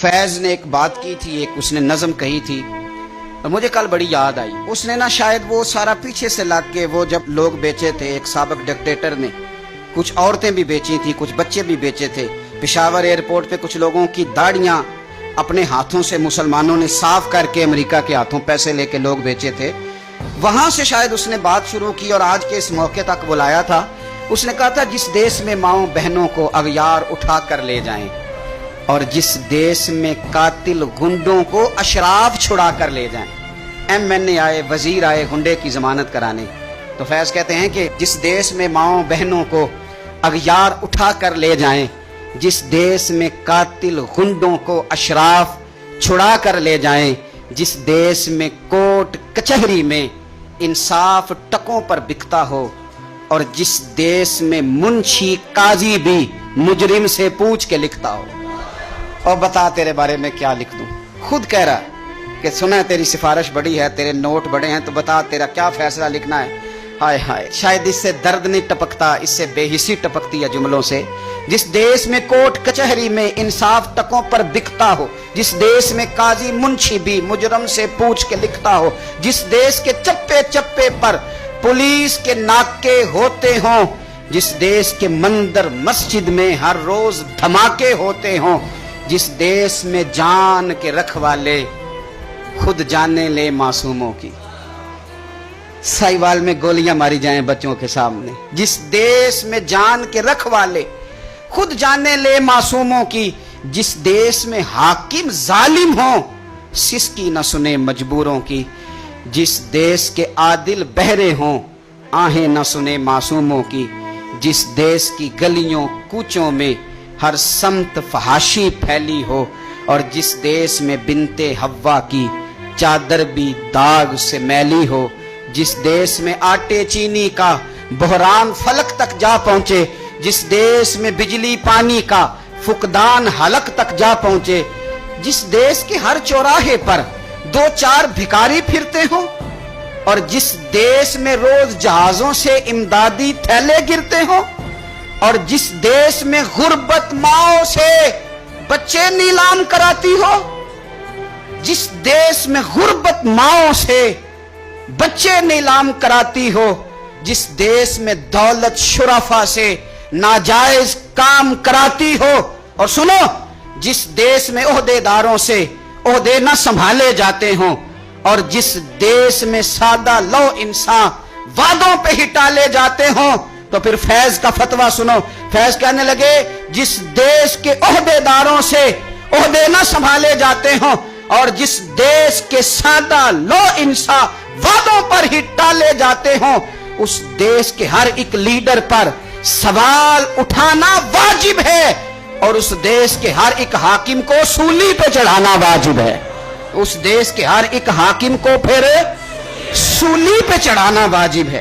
फैज ने एक बात की थी, एक उसने नज़म कही थी और मुझे कल बड़ी याद आई। उसने ना शायद वो सारा पीछे से लग के, वो जब लोग बेचे थे, एक साबिक डिक्टेटर ने कुछ औरतें भी बेची थी, कुछ बच्चे भी बेचे थे। पेशावर एयरपोर्ट पे कुछ लोगों की दाढ़ियां अपने हाथों से मुसलमानों ने साफ करके अमेरिका के हाथों पैसे लेके लोग बेचे थे। वहां से शायद उसने बात शुरू की और आज के इस मौके तक बुलाया था। उसने कहा था जिस देश में माओ बहनों को अगयार उठा कर ले जाएं और जिस देश में कातिल गुंडों को अशराफ छुड़ा कर ले जाएं। MNA आए, वजीर आए गुंडे की जमानत कराने। तो फैज कहते हैं कि जिस देश में माओ बहनों को अगयार उठा कर ले जाएं, जिस देश में कातिल गुंडों को अशराफ छुड़ा कर ले जाएं, जिस देश में कोर्ट कचहरी में इंसाफ टकों पर बिकता हो और जिस देश में मुंशी काजी भी मुजरिम से पूछ के लिखता हो। और बता तेरे बारे में क्या लिख दूं। खुद कह रहा कि सुना है तेरी सिफारिश बड़ी है, तेरे नोट बड़े हैं, तो बता तेरा क्या फैसला लिखना है। हाय हाय, शायद इससे दर्द नहीं टपकता, इससे बेहिसी टपकती है जुमलों से। जिस देश में कोर्ट कचहरी में इंसाफ टकों पर बिकता हो, जिस देश में काजी मुंशी भी मुजरम से पूछ के लिखता हो, जिस देश के चप्पे चप्पे पर पुलिस के नाके होते हों, जिस देश के मंदिर मस्जिद में हर रोज धमाके होते हों, जिस देश में जान के रखवाले खुद जाने ले मासूमों की, साहिवाल में गोलियां मारी जाएं बच्चों के सामने, जिस देश में जान के रखवाले खुद जाने ले मासूमों की, जिस देश में हाकिम जालिम हो सिसकी न सुने मजबूरों की, जिस देश के आदिल बहरे हों आहें न सुने मासूमों की, जिस देश की गलियों कूचों में हर समत फहाशी फैली हो और जिस देश में बिनते हव्वा की चादर भी दाग से मैली हो, जिस देश में आटे चीनी का बहरान फलक तक जा पहुंचे, जिस देश में बिजली पानी का फुकदान हलक तक जा पहुंचे, जिस देश के हर चौराहे पर दो चार भिखारी फिरते हो और जिस देश में रोज जहाजों से इमदादी थैले गिरते हो और जिस देश में गुर्बत माओ से बच्चे नीलाम कराती हो, जिस देश में गुर्बत माओ से बच्चे नीलाम कराती हो, जिस देश में दौलत शुरफा से नाजायज काम कराती हो, और सुनो जिस देश में ओहदेदारों से ओहदे न संभाले जाते हों और जिस देश में सादा लो इंसान वादों पे ही टाले जाते हों। तो फिर फैज का फतवा सुनो। फैज कहने लगे जिस देश के ओहदेदारों से ओहदे न संभाले जाते हों और जिस देश के सादा लो इंसान वादों पर ही टाले जाते हों, उस देश के हर एक लीडर पर सवाल उठाना वाजिब है और उस देश के हर एक हाकिम को सूली पे चढ़ाना वाजिब है। उस देश के हर एक हाकिम को फिर सूली पे चढ़ाना वाजिब है।